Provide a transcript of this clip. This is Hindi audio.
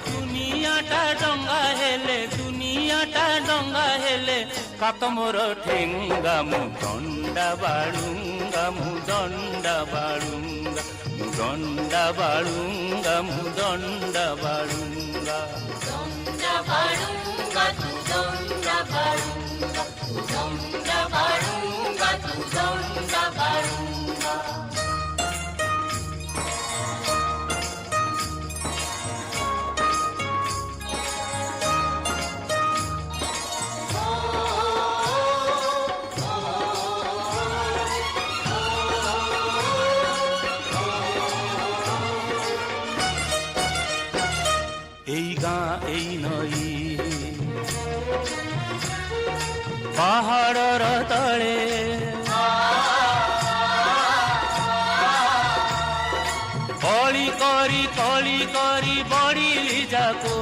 दुनियाटा डंगा हेले कात मोर ठेंगा मु दंडा बाड़ूंगा मु दंडा बाड़ूंगा मु दंडा बाड़ूंगा मु दंडा बाड़ूंगा दंडा बाड़ूंगा तू दंडा बाड़ूंगा तू दंडा बाड़ूंगा तू दंडा बाड़ूंगा पहाड़र तले कली करी बढ़िली जाको